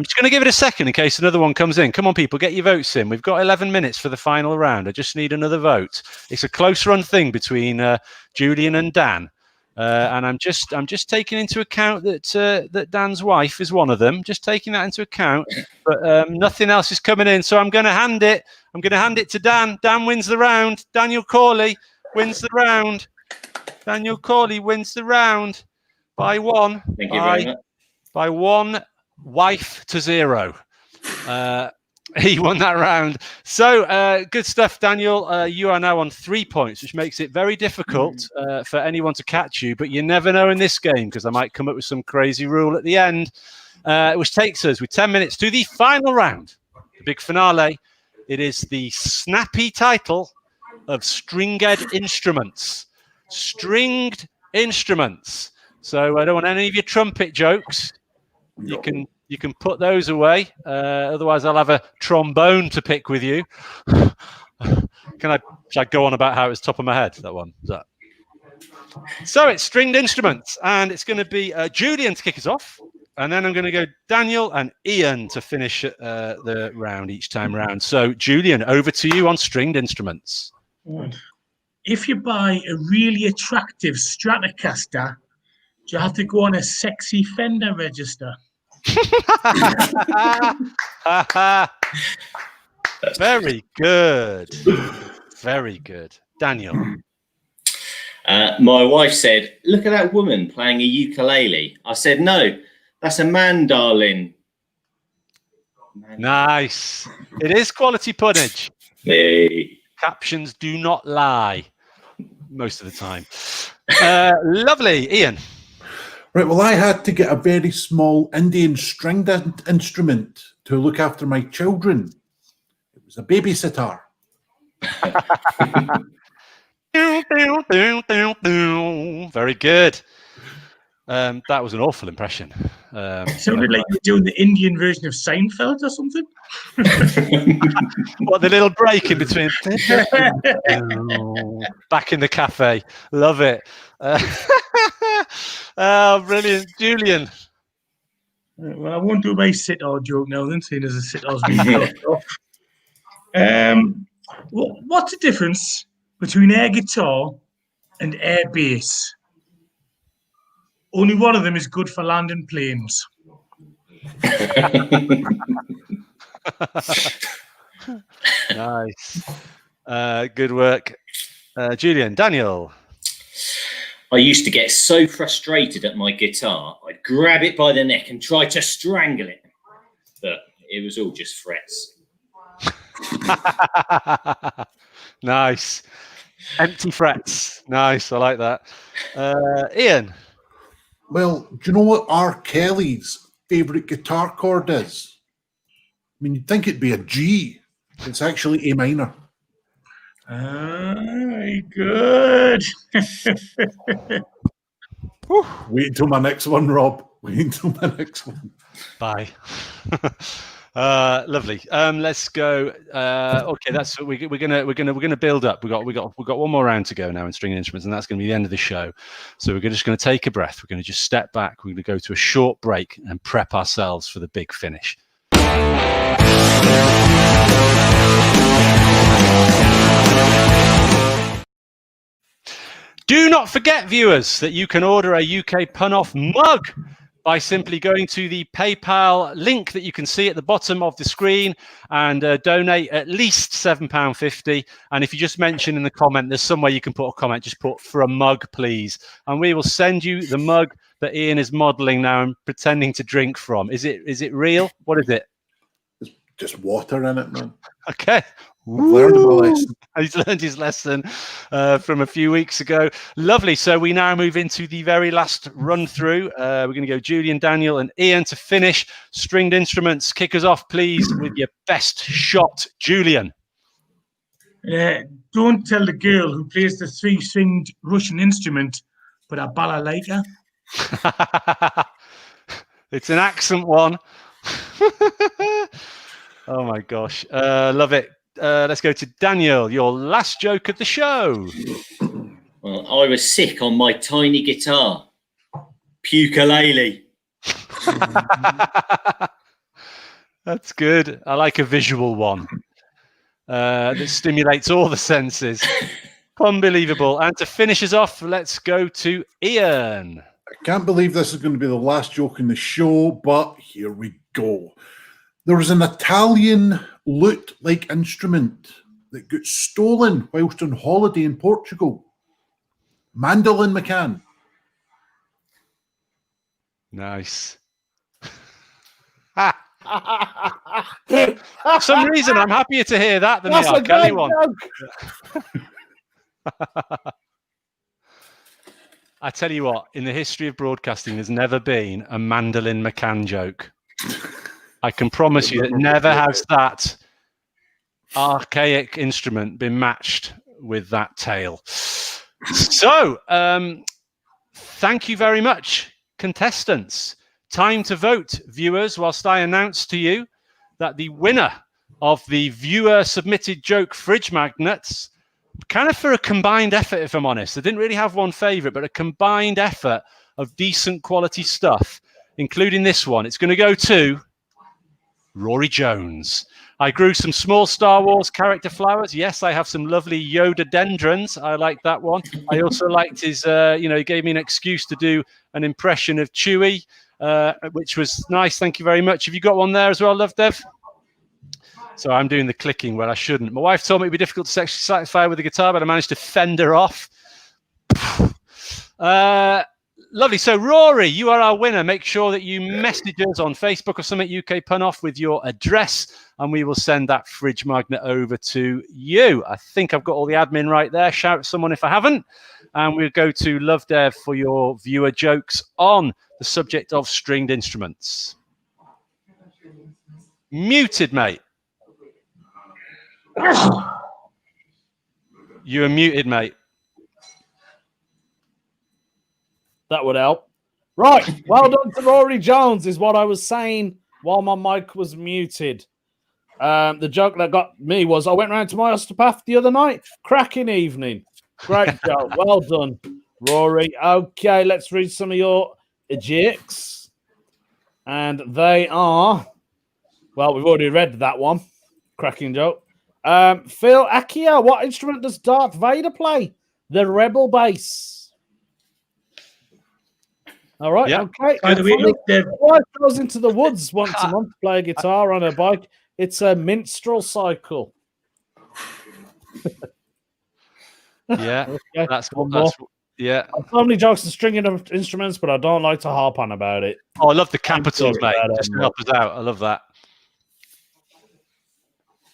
just going to give it a second in case another one comes in. Come on, people, get your votes in. We've got 11 minutes for the final round. I just need another vote. It's a close run thing between Julian and Dan, and I'm just taking into account that Dan's wife is one of them. Just taking that into account, but nothing else is coming in. So I'm going to hand it. I'm going to hand it to Dan. Dan wins the round. Daniel Corley wins the round. Daniel Corley wins the round by one. Thank you very much. By 1 wife to 0. He won that round. So good stuff, Daniel. You are now on 3 points, which makes it very difficult for anyone to catch you. But you never know in this game, because I might come up with some crazy rule at the end, which takes us with 10 minutes to the final round, the big finale. It is the snappy title of Stringed Instruments. Stringed Instruments. So I don't want any of your trumpet jokes. You can put those away. Otherwise, I'll have a trombone to pick with you. Should I go on about how it's top of my head? That one. Is that? So it's stringed instruments, and it's going to be Julian to kick us off, and then I'm going to go Daniel and Ian to finish the round each time round. So Julian, over to you on stringed instruments. If you buy a really attractive Stratocaster, do you have to go on a sexy Fender register? Very good. Very good. Daniel. My wife said, "Look at that woman playing a ukulele." I said, "No, that's a mandolin." Nice. It is quality puddage. Hey. Captions do not lie most of the time. Lovely. Ian. Right, well, I had to get a very small Indian stringed instrument to look after my children. It was a baby sitar. Very good. That was an awful impression. Sounded like you were doing the Indian version of Seinfeld or something. What, the little break in between? Back in the cafe. Love it. Oh, brilliant. Julian. Well, I won't do my sitar joke now then, seeing as the sitar's been knocked off. What's the difference between air guitar and air bass? Only one of them is good for landing planes. Nice. Good work. Julian. Daniel. I used to get so frustrated at my guitar, I'd grab it by the neck and try to strangle it. But it was all just frets. Nice. Empty frets. Nice. I like that. Ian. Well, do you know what R. Kelly's favourite guitar chord is? I mean, you'd think it'd be a G. It's actually A minor. Very good. Wait until my next one, Rob. Wait until my next one. Bye. Lovely. Let's go. Okay, that's we're gonna build up. We got one more round to go now in stringed instruments, and that's going to be the end of the show. So we're just going to take a breath. We're going to just step back. We're going to go to a short break and prep ourselves for the big finish. Do not forget, viewers, that you can order a UK Pun-Off mug by simply going to the PayPal link that you can see at the bottom of the screen and donate at least £7.50. And if you just mention in the comment, there's somewhere you can put a comment, just put "for a mug, please." And we will send you the mug that Ian is modelling now and pretending to drink from. Is it real? What is it? It's just water in it, man. Okay. I've learned my lesson. He's learned his lesson from a few weeks ago. Lovely. So we now move into the very last run through. We're going to go Julian, Daniel, and Ian to finish. Stringed instruments. Kick us off, please, with your best shot, Julian. Don't tell the girl who plays the 3-stringed Russian instrument, but a balalaika. It's an accent one. Oh my gosh. Love it. Let's go to Daniel, your last joke of the show. Well, I was sick on my tiny guitar. Pukulele. That's good. I like a visual one that stimulates all the senses. Unbelievable. And to finish us off, let's go to Ian. I can't believe this is going to be the last joke in the show, but here we go. There was an Italian lute-like instrument that got stolen whilst on holiday in Portugal. Mandolin McCann. Nice. For some reason, I'm happier to hear that than the R. Kelly one. I tell you what, in the history of broadcasting, there's never been a Mandolin McCann joke. I can promise you that never has that archaic instrument been matched with that tale. So, thank you very much, contestants. Time to vote, viewers, whilst I announce to you that the winner of the viewer-submitted joke fridge magnets, kind of for a combined effort, if I'm honest. I didn't really have one favourite, but a combined effort of decent quality stuff, including this one. It's going to go to Rory Jones. I grew some small Star Wars character flowers. Yes, I have some lovely Yoda dendrons. I like that one. I also liked his, he gave me an excuse to do an impression of Chewie. which was nice. Thank you very much. Have you got one there as well, Love Dev? So I'm doing the clicking where I shouldn't. My wife told me it'd be difficult to sexually satisfy with the guitar, but I managed to fend her off. Lovely. So Rory, you are our winner. Make sure that you message us on Facebook or Summit UK Pun Off with your address, and we will send that fridge magnet over to you. I think I've got all the admin right there. Shout at someone if I haven't. And we'll go to Love Dev for your viewer jokes on the subject of stringed instruments. Muted, mate. You are muted, mate. That would help. Right. Well done to Rory Jones is what I was saying while my mic was muted. The joke that got me was I went round to my osteopath the other night. Cracking evening. Great job. Well done, Rory. Okay, let's read some of your jokes. And they are, well, we've already read that one. Cracking joke. Phil Akia, what instrument does Darth Vader play? The Rebel bass. All right, Yep. okay. By the way, look, My wife goes into the woods once a month to play a guitar on her bike. It's a minstrel cycle. Yeah, Okay, that's one more. yeah. So many jokes and stringing of instruments, but I don't like to harp on about it. Oh, I love the capitals, mate. about it, Just to mate. help us out. I love that.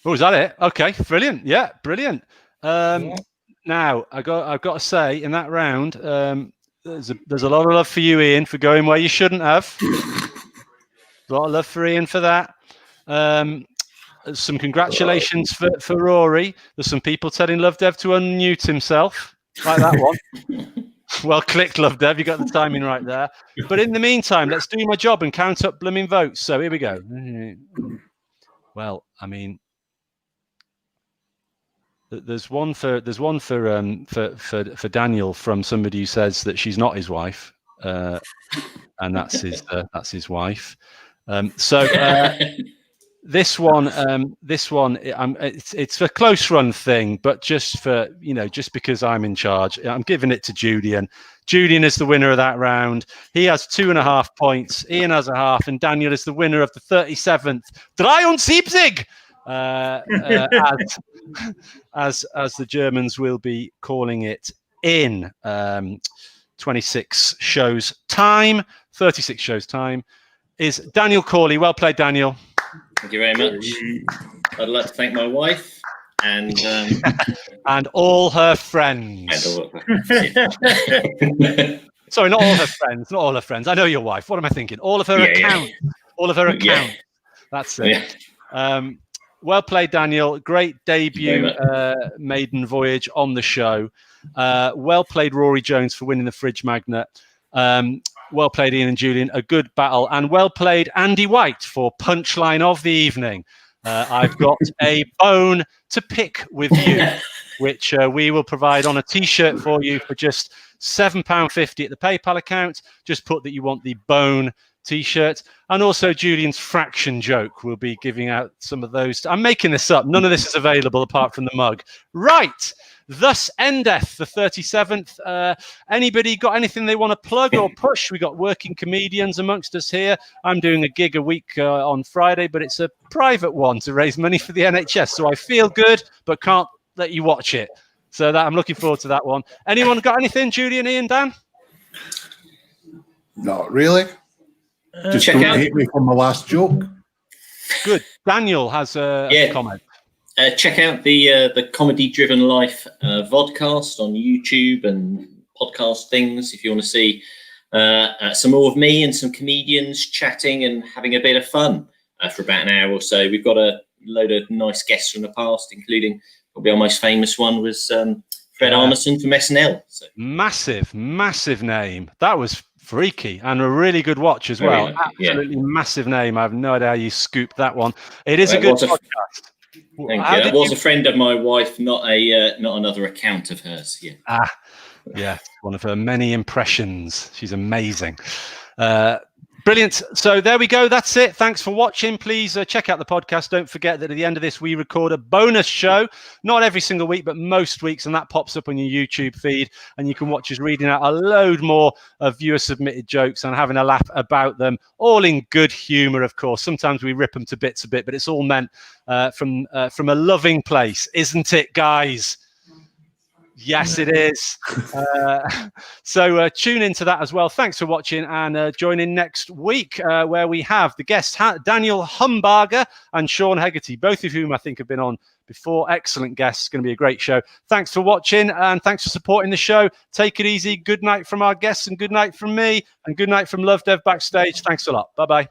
Oh, is that it? Okay, brilliant. Yeah, brilliant. Now I've got to say, in that round, there's a lot of love for you, Ian, for going where you shouldn't have. A lot of love for Ian for that. Some congratulations for Rory. There's some people telling Love Dev to unmute himself, like that one. Well clicked, Love Dev. You got the timing right there. But in the meantime, let's do my job and count up blooming votes. So here we go. Well, I mean, there's one for Daniel from somebody who says that she's not his wife, and that's his wife. This one, it's a close run thing, but just because I'm in charge, I'm giving it to Julian. Julian is the winner of that round. He has 2.5 points. Ian has 0.5, and Daniel is the winner of the 37th 73. As the Germans will be calling it in 26 shows time, 36 shows time, is Daniel Corley. Well played, Daniel. Thank you very much. I'd like to thank my wife and and all her friends. Sorry, not all her friends. Not all her friends. I know your wife. What am I thinking? All of her accounts. Yeah. All of her accounts. Yeah. That's it. Yeah. Well played, Daniel. Great debut maiden voyage on the show. Well played, Rory Jones, for winning the fridge magnet. Well played, Ian and Julian. A good battle. And well played, Andy White, for punchline of the evening. I've got a bone to pick with you, which we will provide on a T-shirt for you for just £7.50 at the PayPal account. Just put that you want the bone T-shirt. And also Julian's fraction joke. We'll be giving out some of those. I'm making this up. None of this is available apart from the mug. Right. Thus endeth the 37th. Anybody got anything they want to plug or push? We got working comedians amongst us here. I'm doing a gig a week on Friday, but it's a private one to raise money for the NHS. So I feel good, but can't let you watch it. So that I'm looking forward to that one. Anyone got anything, Julian, Ian, Dan? Not really. Just check don't out. hate me from my last joke. Good. Daniel has a comment. Check out the Comedy Driven Life vodcast on YouTube and podcast things if you want to see some more of me and some comedians chatting and having a bit of fun for about an hour or so. We've got a load of nice guests from the past, including probably our most famous one was Fred Armisen from SNL. So. Massive name. That was freaky and a really good watch as well. Absolutely massive name. I have no idea how you scooped that one. It is a good podcast. Thank you. That was a friend of my wife, not another account of hers. Yeah. Yeah, one of her many impressions. She's amazing. Brilliant. So there we go. That's it. Thanks for watching. Please check out the podcast. Don't forget that at the end of this, we record a bonus show, not every single week, but most weeks. And that pops up on your YouTube feed. And you can watch us reading out a load more of viewer submitted jokes and having a laugh about them, all in good humor, of course. Sometimes we rip them to bits a bit, but it's all meant from a loving place, isn't it, guys? Yes, it is. So tune into that as well. Thanks for watching, and join in next week where we have the guests Daniel Humbarger and Sean Hegarty, both of whom I think have been on before. Excellent guests. It's going to be a great show. Thanks for watching, and thanks for supporting the show. Take it easy. Good night from our guests, and good night from me, and good night from Love Dev Backstage. Thanks a lot. Bye-bye.